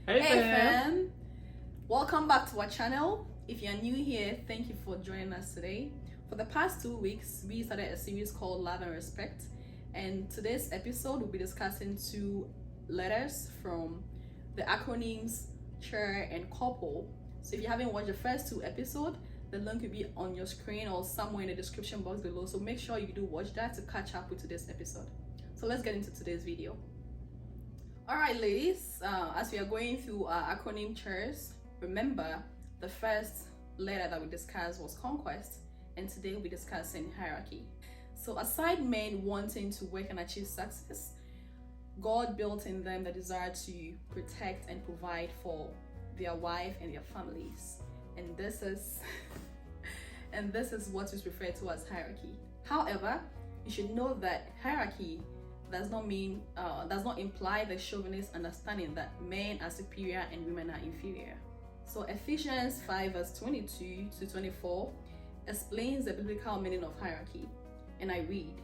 Hey fam! fam! Welcome back to our channel. If you're new here, thank you for joining us today. For the past 2 weeks, we started a series called Love and Respect, and today's episode we'll be discussing 2 letters from the acronyms chair and couple. So if you haven't watched the first 2 episodes, the link will be on your screen or somewhere in the description box below, so make sure you do watch that to catch up with today's episode. So let's get into today's video. Alright ladies, as we are going through our acronym chairs, remember the first letter that we discussed was conquest, and today we'll be discussing hierarchy. So aside men wanting to work and achieve success, God built in them the desire to protect and provide for their wife and their families. And this is what is referred to as hierarchy. However, you should know that hierarchy does not imply the chauvinist understanding that men are superior and women are inferior. So Ephesians 5 verse 22 to 24 explains the biblical meaning of hierarchy, and I read,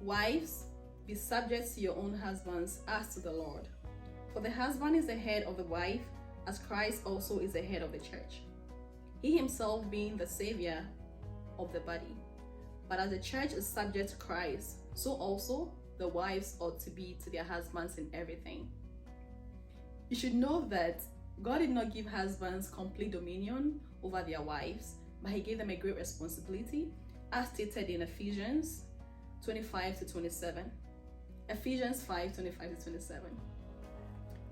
"Wives, be subject to your own husbands as to the Lord. For the husband is the head of the wife, as Christ also is the head of the church, he himself being the savior of the body. But as the church is subject to Christ, so also the wives ought to be to their husbands in everything." You should know that God did not give husbands complete dominion over their wives, but he gave them a great responsibility, as stated in Ephesians 25 to 27. Ephesians 5, 25 to 27.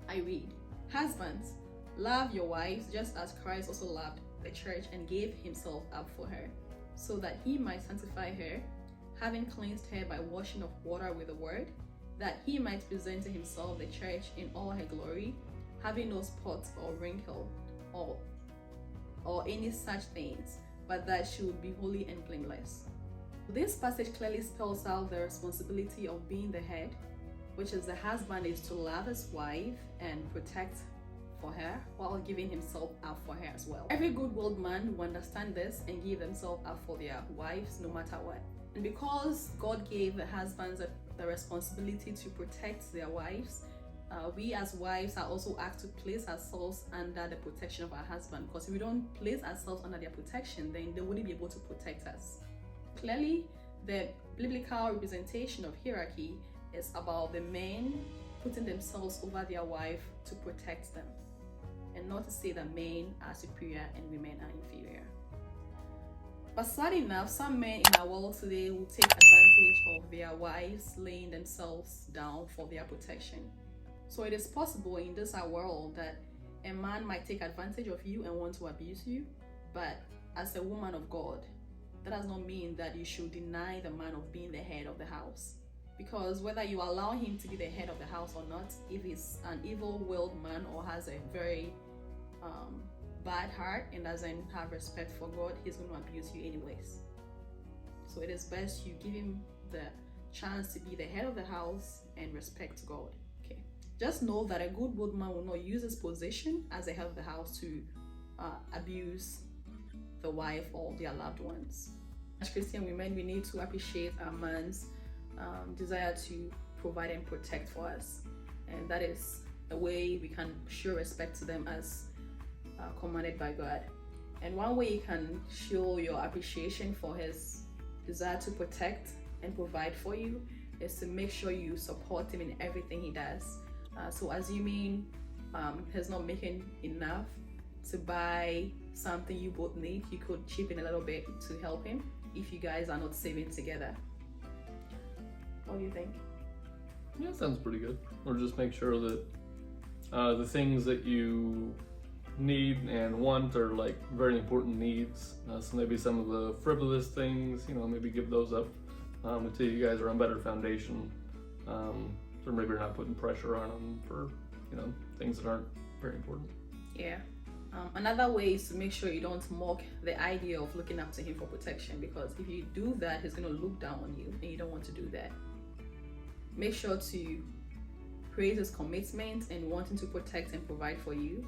I read, "Husbands, love your wives just as Christ also loved the church and gave himself up for her, so that he might sanctify her, having cleansed her by washing of water with the word, that he might present to himself the church in all her glory, having no spot or wrinkle or any such things, but that she would be holy and blameless." This passage clearly spells out the responsibility of being the head, which is the husband is to love his wife and protect for her while giving himself up for her as well. Every good-willed man will understand this and give themselves up for their wives no matter what. And because God gave the husbands the responsibility to protect their wives, we as wives are also asked to place ourselves under the protection of our husband, because if we don't place ourselves under their protection, then they wouldn't be able to protect us. Clearly, the biblical representation of hierarchy is about the men putting themselves over their wife to protect them, and not to say that men are superior and women are inferior. But sad enough, some men in our world today will take advantage of their wives laying themselves down for their protection. So it is possible in this our world that a man might take advantage of you and want to abuse you, but as a woman of God, that does not mean that you should deny the man of being the head of the house. Because whether you allow him to be the head of the house or not, if he's an evil-willed man or has a very bad heart and doesn't have respect for God, he's going to abuse you anyways. So it is best you give him the chance to be the head of the house and respect God. Okay. Just know that a good man will not use his position as the head of the house to abuse the wife or their loved ones. As Christian women, we need to appreciate our man's desire to provide and protect for us, and that is the way we can show respect to them as commanded by God. And one way you can show your appreciation for his desire to protect and provide for you is to make sure you support him in everything he does. So assuming he's not making enough to buy something you both need, you could chip in a little bit to help him if you guys are not saving together. What do you think? Yeah, sounds pretty good. Or just make sure that the things that you need and want are like very important needs. So maybe some of the frivolous things, maybe give those up until you guys are on better foundation. Or maybe you're not putting pressure on them for things that aren't very important. Yeah. Another way is to make sure you don't mock the idea of looking up to him for protection, because if you do that, he's going to look down on you, and you don't want to do that. Make sure to praise his commitment and wanting to protect and provide for you.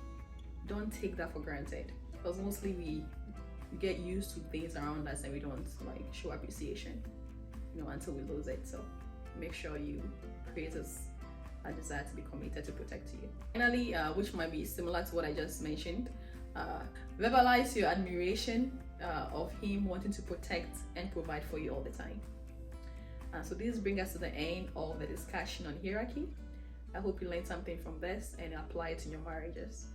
Don't take that for granted, because mostly we get used to things around us and we don't show appreciation until we lose it. So make sure you praise his a desire to be committed to protect you. Finally, which might be similar to what I just mentioned, verbalize your admiration of him wanting to protect and provide for you all the time. So this brings us to the end of the discussion on hierarchy. I hope you learned something from this and apply it in your marriages.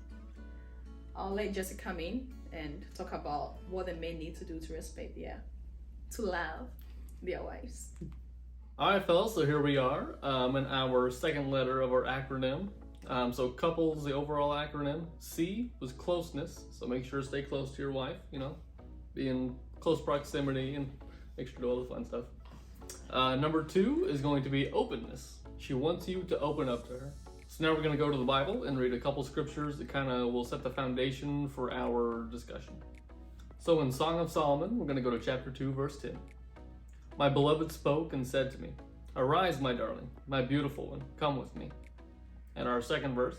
I'll let Jessica come in and talk about what the men need to do to love their wives. All right, fellas, so here we are in our second letter of our acronym. So couples, the overall acronym. C was closeness, so make sure to stay close to your wife, be in close proximity and make sure to do all the fun stuff. Number 2 is going to be openness. She wants you to open up to her. So now we're going to go to the Bible and read a couple scriptures that kind of will set the foundation for our discussion. So in Song of Solomon, we're going to go to chapter 2, verse 10. My beloved spoke and said to me, "Arise, my darling, my beautiful one, come with me." And our second verse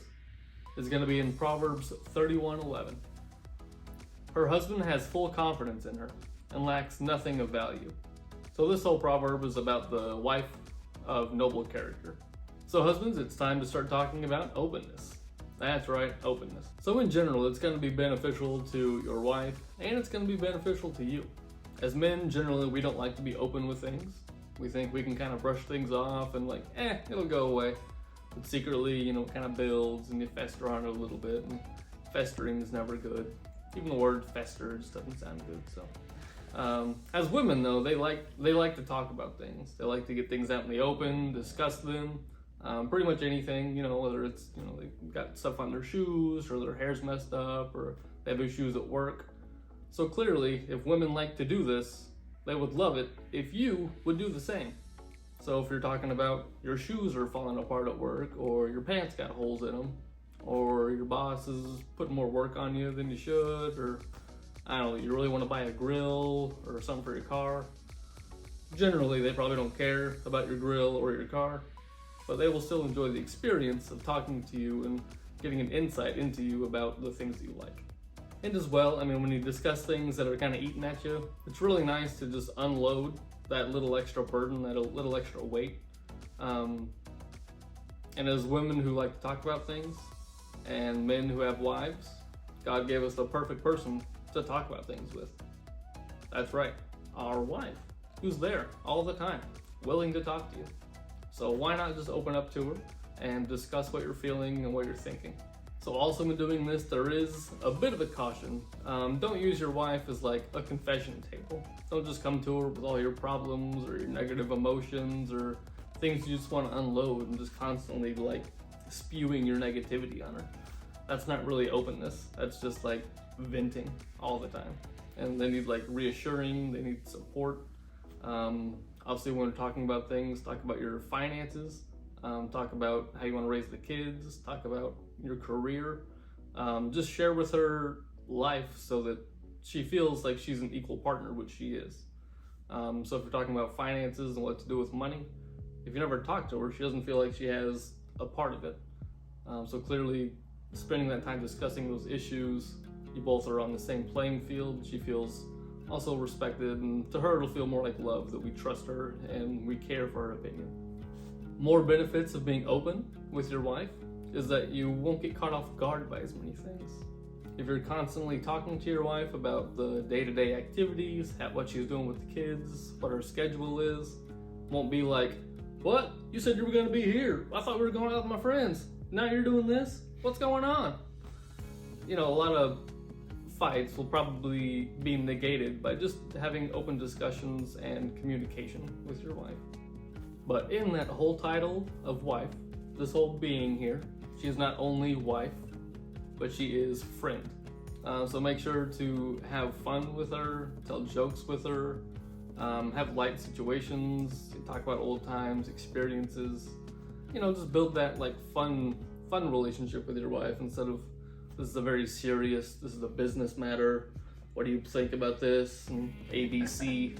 is going to be in Proverbs 31:11. Her husband has full confidence in her and lacks nothing of value. So this whole proverb is about the wife of noble character. So husbands, it's time to start talking about openness. That's right, openness. So in general, it's going to be beneficial to your wife and it's going to be beneficial to you. As men, generally, we don't like to be open with things. We think we can kind of brush things off and it'll go away. But secretly, it kind of builds and you fester on it a little bit, and festering is never good. Even the word fester just doesn't sound good, so. As women, though, they like to talk about things. They like to get things out in the open, discuss them, pretty much anything, whether it's, they've got stuff on their shoes, or their hair's messed up, or they have issues at work. So clearly, if women like to do this, they would love it if you would do the same. So if you're talking about your shoes are falling apart at work, or your pants got holes in them, or your boss is putting more work on you than you should, or I don't know, you really want to buy a grill or something for your car. Generally, they probably don't care about your grill or your car, but they will still enjoy the experience of talking to you and getting an insight into you about the things that you like. And as well, when you discuss things that are kind of eating at you, it's really nice to just unload that little extra burden, that little extra weight. And as women who like to talk about things, and men who have wives, God gave us the perfect person to talk about things with. That's right, our wife, who's there all the time, willing to talk to you. So why not just open up to her and discuss what you're feeling and what you're thinking. So also in doing this, there is a bit of a caution. Don't use your wife as like a confession table. Don't just come to her with all your problems or your negative emotions or things you just want to unload and just constantly spewing your negativity on her. That's not really openness. That's just venting all the time. And they need reassuring, they need support. Obviously when we're talking about things, talk about your finances, talk about how you want to raise the kids, talk about your career. Just share with her life so that she feels like she's an equal partner, which she is. So if you're talking about finances and what to do with money, if you never talk to her, she doesn't feel like she has a part of it. So clearly spending that time discussing those issues, you both are on the same playing field. She feels also respected, and to her it'll feel more like love, that we trust her and we care for her opinion. More benefits of being open with your wife is that you won't get caught off guard by as many things. If you're constantly talking to your wife about the day-to-day activities, what she's doing with the kids, what her schedule is, won't be like, "What? You said you were going to be here. I thought we were going out with my friends. Now you're doing this? What's going on?" A lot of fights will probably be negated by just having open discussions and communication with your wife. But in that whole title of wife, this whole being here, she is not only wife, but she is friend. So make sure to have fun with her, tell jokes with her, have light situations, talk about old times, experiences. Just build that fun relationship with your wife instead of, this is a very serious, this is a business matter, what do you think about this, and ABC,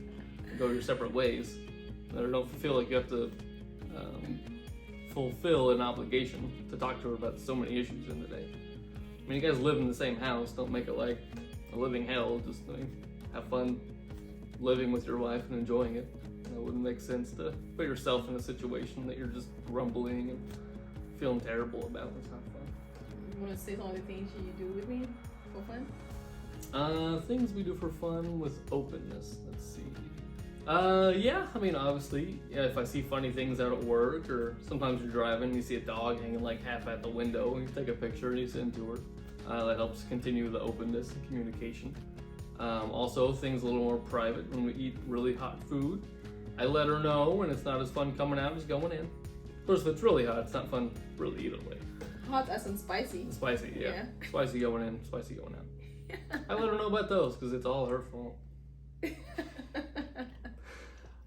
go your separate ways. Or don't feel like you have to fulfill an obligation to talk to her about so many issues in the day. You guys live in the same house, don't make it like a living hell. Just have fun living with your wife and enjoying it. It wouldn't make sense to put yourself in a situation that you're just grumbling and feeling terrible about. It's not fun. You want to say some of the things you do with me for fun? Things we do for fun with openness. Let's see. Yeah, I mean, obviously, yeah, if I see funny things out at work, or sometimes you're driving, you see a dog hanging like half at the window, and you take a picture and you send to her. That helps continue the openness and communication. Also, things a little more private. When we eat really hot food, I let her know when it's not as fun coming out as going in. Of course, if it's really hot, it's not fun to really eat it away. Hot as in spicy. Spicy, yeah. Spicy going in, spicy going out. I let her know about those because it's all her fault.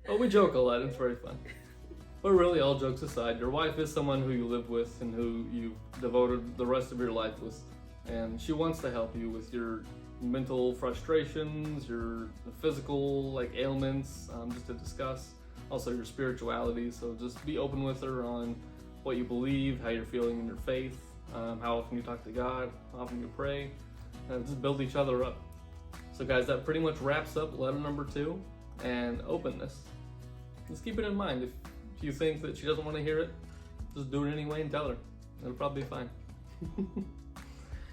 But we joke a lot, it's very fun. But really, all jokes aside, your wife is someone who you live with and who you've devoted the rest of your life with. And she wants to help you with your mental frustrations, your physical like ailments, just to discuss. Also your spirituality, so just be open with her on what you believe, how you're feeling in your faith, how often you talk to God, how often you pray, and just build each other up. So guys, that pretty much wraps up letter number 2, and openness. Just keep it in mind. If you think that she doesn't want to hear it, just do it anyway and tell her. It'll probably be fine.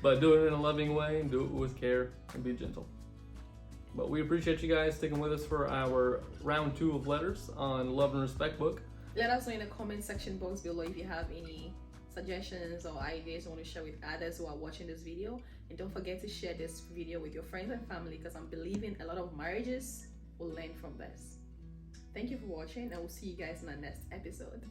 But do it in a loving way and do it with care and be gentle. But we appreciate you guys sticking with us for our round 2 of letters on Love and Respect book. Let us know in the comment section box below if you have any suggestions or ideas you want to share with others who are watching this video. And don't forget to share this video with your friends and family, because I'm believing a lot of marriages will learn from this. Thank you for watching, and we'll see you guys in the next episode.